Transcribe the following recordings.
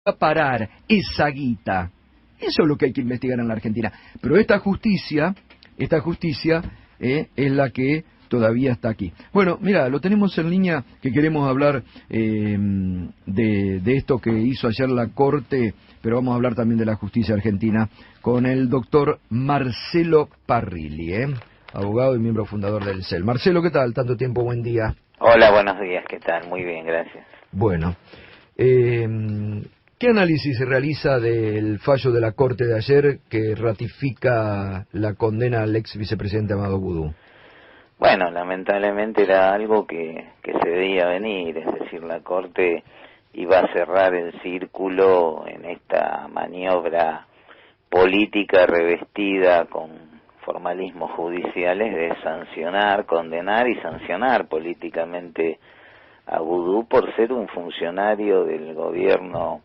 a parar esa guita? Eso es lo que hay que investigar en la Argentina. Pero esta justicia es la que todavía está aquí. Bueno, mira, lo tenemos en línea, que queremos hablar de esto que hizo ayer la Corte, pero vamos a hablar también de la justicia argentina, con el doctor Marcelo Parrilli, abogado y miembro fundador del CEL. Marcelo, ¿qué tal? Tanto tiempo, buen día. Hola, buenos días, ¿qué tal? Muy bien, gracias. Bueno, ¿qué análisis se realiza del fallo de la Corte de ayer que ratifica la condena al ex vicepresidente Amado Boudou? Bueno, lamentablemente era algo que se veía venir, es decir, la Corte iba a cerrar el círculo en esta maniobra política revestida con formalismos judiciales de sancionar, condenar y sancionar políticamente a Boudou por ser un funcionario del gobierno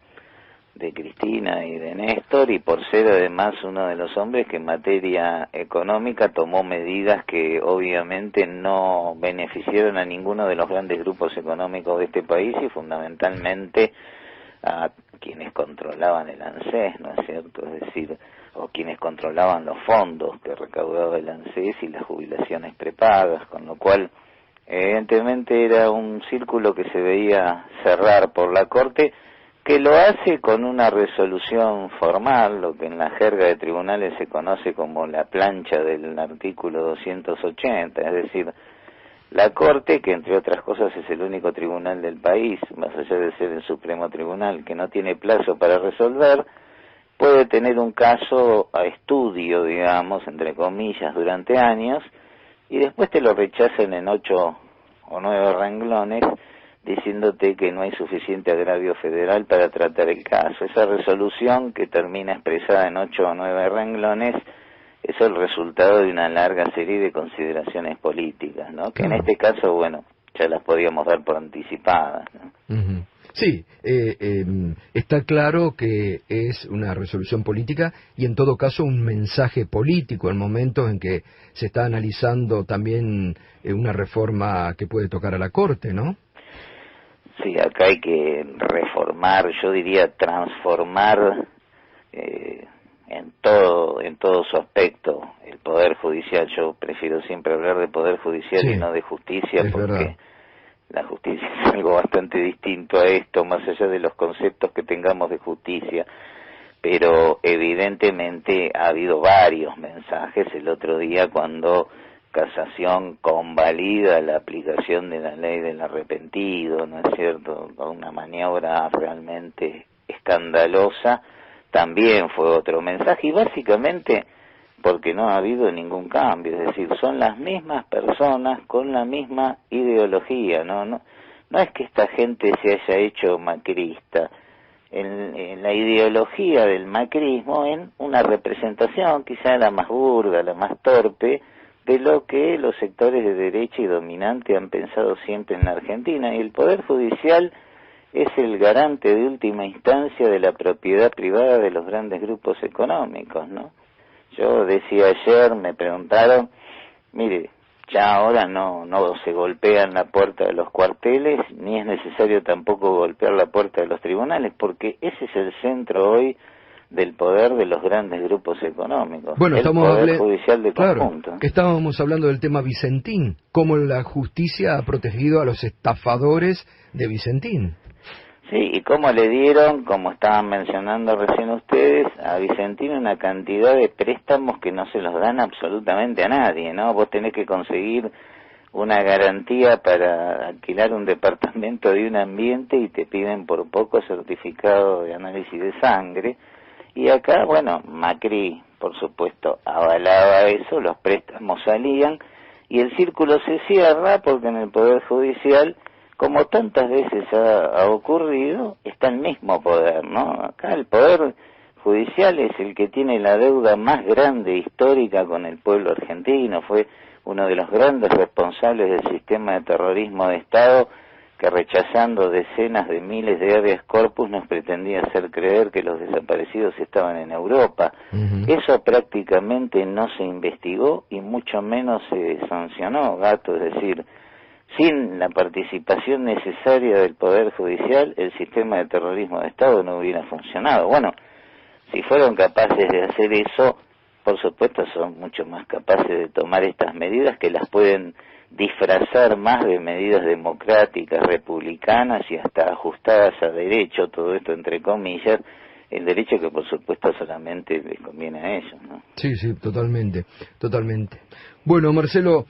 de Cristina y de Néstor, y por ser además uno de los hombres que en materia económica tomó medidas que obviamente no beneficiaron a ninguno de los grandes grupos económicos de este país y fundamentalmente a quienes controlaban el ANSES, ¿no es cierto? Es decir, o quienes controlaban los fondos que recaudaba el ANSES y las jubilaciones prepagas, con lo cual evidentemente era un círculo que se veía cerrar por la Corte, que lo hace con una resolución formal, lo que en la jerga de tribunales se conoce como la plancha del artículo 280, es decir, la Corte, que entre otras cosas es el único tribunal del país, más allá de ser el Supremo Tribunal, que no tiene plazo para resolver, puede tener un caso a estudio, digamos, entre comillas, durante años, y después te lo rechazan en 8 o 9 renglones, diciéndote que no hay suficiente agravio federal para tratar el caso. Esa resolución, que termina expresada en 8 o 9 renglones, es el resultado de una larga serie de consideraciones políticas, ¿no? Que en este caso, bueno, ya las podíamos dar por anticipadas, ¿no? Uh-huh. Sí, está claro que es una resolución política y en todo caso un mensaje político en momentos en que se está analizando también una reforma que puede tocar a la Corte, ¿no? Sí, acá hay que reformar, yo diría transformar en todo su aspecto el Poder Judicial. Yo prefiero siempre hablar de Poder Judicial y no de justicia, porque verdad. La justicia es algo bastante distinto a esto, más allá de los conceptos que tengamos de justicia, pero evidentemente ha habido varios mensajes. El otro día, cuando Casación convalida la aplicación de la ley del arrepentido, ¿no es cierto?, con una maniobra realmente escandalosa, también fue otro mensaje, y básicamente porque no ha habido ningún cambio, es decir, son las mismas personas con la misma ideología, no es que esta gente se haya hecho macrista, en la ideología del macrismo, en una representación quizá la más burda, la más torpe, de lo que los sectores de derecha y dominante han pensado siempre en la Argentina, y el Poder Judicial es el garante de última instancia de la propiedad privada de los grandes grupos económicos, ¿no? Yo decía ayer, me preguntaron, mire, ya ahora no se golpean la puerta de los cuarteles, ni es necesario tampoco golpear la puerta de los tribunales, porque ese es el centro hoy del poder de los grandes grupos económicos, bueno, el Poder Judicial de conjunto. Claro, estábamos hablando del tema Vicentín, cómo la justicia ha protegido a los estafadores de Vicentín. Sí, y cómo le dieron, como estaban mencionando recién ustedes, a Vicentín una cantidad de préstamos que no se los dan absolutamente a nadie, ¿no? Vos tenés que conseguir una garantía para alquilar un departamento de un ambiente y te piden por poco certificado de análisis de sangre. Y acá, bueno, Macri, por supuesto, avalaba eso, los préstamos salían y el círculo se cierra porque en el Poder Judicial, como tantas veces ha ocurrido, está el mismo poder, ¿no? Acá el Poder Judicial es el que tiene la deuda más grande histórica con el pueblo argentino, fue uno de los grandes responsables del sistema de terrorismo de Estado, que rechazando decenas de miles de habeas corpus nos pretendía hacer creer que los desaparecidos estaban en Europa. Uh-huh. Eso prácticamente no se investigó y mucho menos se sancionó, gato, es decir, sin la participación necesaria del Poder Judicial, el sistema de terrorismo de Estado no hubiera funcionado. Bueno, si fueron capaces de hacer eso, por supuesto son mucho más capaces de tomar estas medidas, que las pueden disfrazar más de medidas democráticas, republicanas y hasta ajustadas a derecho, todo esto entre comillas, el derecho que por supuesto solamente les conviene a ellos, ¿no? Sí, sí, totalmente, totalmente. Bueno, Marcelo,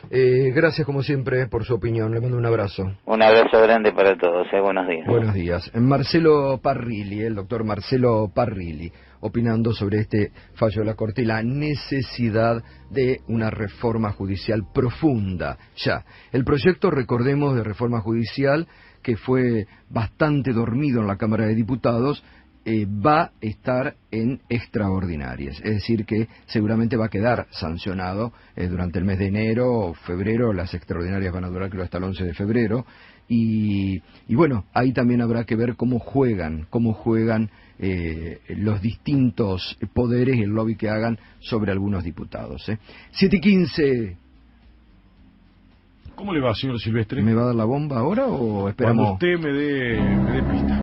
gracias como siempre por su opinión, le mando un abrazo. Un abrazo grande para todos, buenos días. Buenos días. Marcelo Parrilli, el doctor Marcelo Parrilli, opinando sobre este fallo de la Corte y la necesidad de una reforma judicial profunda. Ya, el proyecto, recordemos, de reforma judicial, que fue bastante dormido en la Cámara de Diputados, va a estar en extraordinarias, es decir que seguramente va a quedar sancionado durante el mes de enero o febrero. Las extraordinarias van a durar creo hasta el 11 de febrero y bueno, ahí también habrá que ver cómo juegan los distintos poderes y el lobby que hagan sobre algunos diputados. 7:15. ¿Cómo le va, señor Silvestre? ¿Me va a dar la bomba ahora o esperamos? Cuando usted me dé pista.